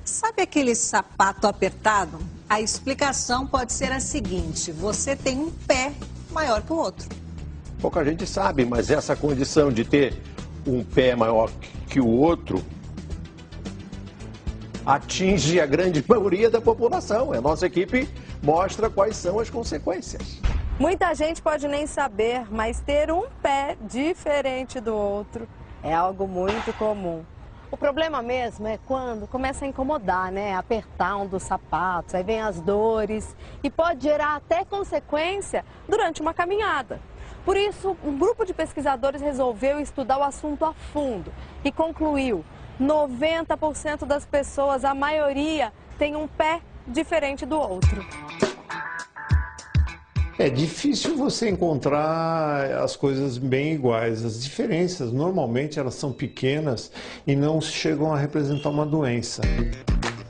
Sabe aquele sapato apertado? A explicação pode ser a seguinte: você tem um pé maior que o outro. Pouca gente sabe, mas essa condição de ter um pé maior que o outro atinge a grande maioria da população. A nossa equipe mostra quais são as consequências. Muita gente pode nem saber, mas ter um pé diferente do outro é algo muito comum. O problema mesmo é quando começa a incomodar, né? Apertar um dos sapatos, aí vem as dores e pode gerar até consequência durante uma caminhada. Por isso, um grupo de pesquisadores resolveu estudar o assunto a fundo e concluiu: 90% das pessoas, a maioria, tem um pé diferente do outro. É difícil você encontrar as coisas bem iguais. As diferenças, normalmente, elas são pequenas e não chegam a representar uma doença.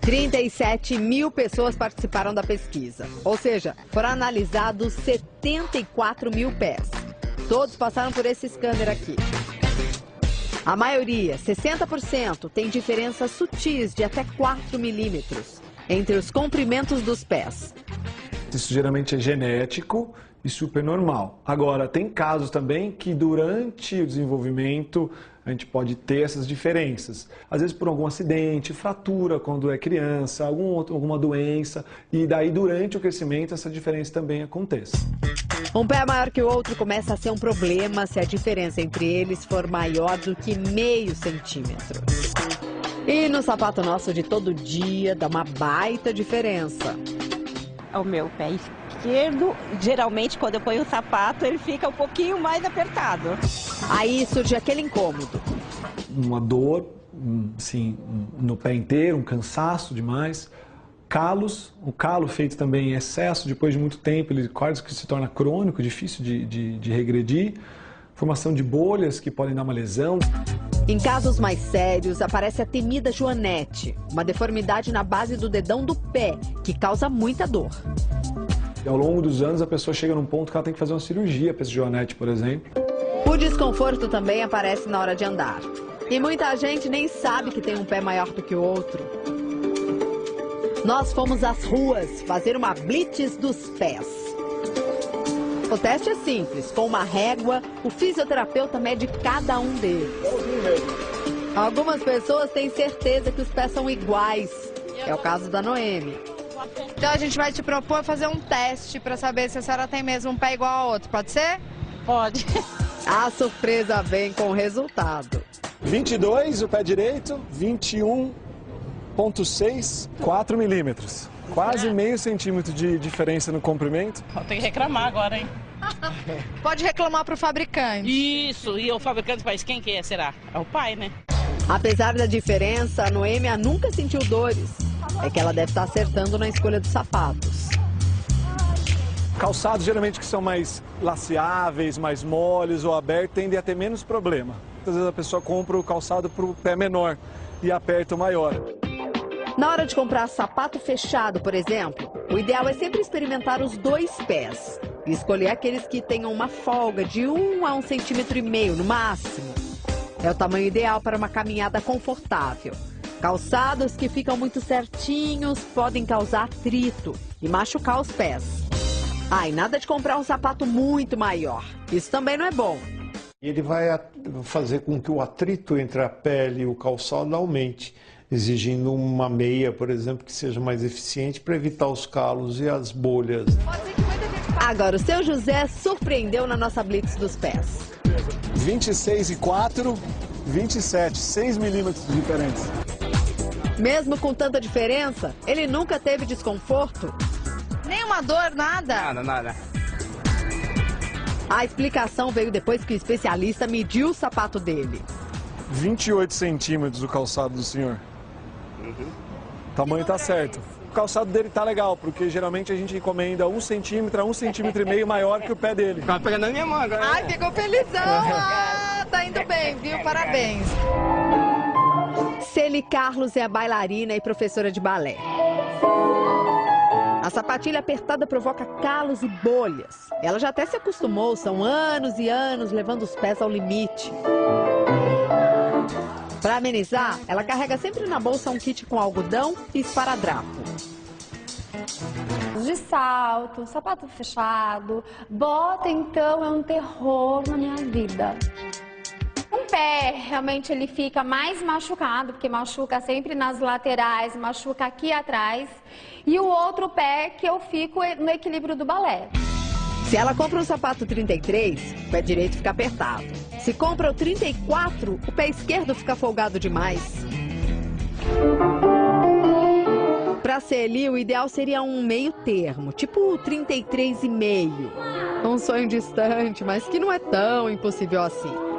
37 mil pessoas participaram da pesquisa, ou seja, foram analisados 74 mil pés. Todos passaram por esse scanner aqui. A maioria, 60%, tem diferenças sutis de até 4 milímetros entre os comprimentos dos pés. Isso geralmente é genético e super normal. Agora, tem casos também que durante o desenvolvimento a gente pode ter essas diferenças. Às vezes por algum acidente, fratura quando é criança, alguma doença. E daí durante o crescimento essa diferença também acontece. Um pé maior que o outro começa a ser um problema se a diferença entre eles for maior do que meio centímetro. E no sapato nosso de todo dia dá uma baita diferença. O meu pé esquerdo, geralmente quando eu ponho o sapato, ele fica um pouquinho mais apertado. Aí surge aquele incômodo. Uma dor, assim, no pé inteiro, um cansaço demais. Calos, o calo feito também em excesso, depois de muito tempo, ele quase que se torna crônico, difícil de regredir. Formação de bolhas que podem dar uma lesão. Em casos mais sérios, aparece a temida joanete, uma deformidade na base do dedão do pé, que causa muita dor. E ao longo dos anos, a pessoa chega num ponto que ela tem que fazer uma cirurgia para esse joanete, por exemplo. O desconforto também aparece na hora de andar. E muita gente nem sabe que tem um pé maior do que o outro. Nós fomos às ruas fazer uma blitz dos pés. O teste é simples. Com uma régua, o fisioterapeuta mede cada um deles. Algumas pessoas têm certeza que os pés são iguais. É o caso da Noemi. Então a gente vai te propor fazer um teste para saber se a senhora tem mesmo um pé igual ao outro. Pode ser? Pode. A surpresa vem com o resultado. 22, o pé direito, 21,6, 4 milímetros. Quase meio centímetro de diferença no comprimento. Tem que reclamar agora, hein? Pode reclamar pro fabricante. Isso, e o fabricante faz quem que é, será? É o pai, né? Apesar da diferença, a Noêmia nunca sentiu dores. É que ela deve estar acertando na escolha dos sapatos. Calçados geralmente que são mais laceáveis, mais moles ou abertos, tendem a ter menos problema. Às vezes a pessoa compra o calçado para o pé menor e aperta o maior. Na hora de comprar sapato fechado, por exemplo, o ideal é sempre experimentar os dois pés e escolher aqueles que tenham uma folga de 1 a 1,5 centímetros no máximo. É o tamanho ideal para uma caminhada confortável. Calçados que ficam muito certinhos podem causar atrito e machucar os pés. Ah, e nada de comprar um sapato muito maior. Isso também não é bom. Ele vai fazer com que o atrito entre a pele e o calçado aumente, exigindo uma meia, por exemplo, que seja mais eficiente para evitar os calos e as bolhas. Agora, o seu José surpreendeu na nossa blitz dos pés. 26,4, 27, 6 milímetros de diferença. Mesmo com tanta diferença, ele nunca teve desconforto. Nenhuma dor, nada? Nada. A explicação veio depois que o especialista mediu o sapato dele. 28 centímetros o calçado do senhor. O tamanho tá certo. O calçado dele tá legal, porque geralmente a gente encomenda 1 centímetro a 1,5 centímetros maior que o pé dele. Tá pegando na minha mão agora. Ai, ficou felizão. Ah, tá indo bem, viu? Parabéns. Celi Carlos é a bailarina e professora de balé. A sapatilha apertada provoca calos e bolhas. Ela já até se acostumou, são anos e anos levando os pés ao limite. Para amenizar, ela carrega sempre na bolsa um kit com algodão e esparadrapo. De salto, sapato fechado, bota então é um terror na minha vida. Um pé, realmente ele fica mais machucado, porque machuca sempre nas laterais, machuca aqui atrás. E o outro pé que eu fico no equilíbrio do balé. Se ela compra um sapato 33, o pé direito fica apertado. Se compra o 34, o pé esquerdo fica folgado demais. Para Celi, o ideal seria um meio termo, tipo 33,5. Um sonho distante, mas que não é tão impossível assim.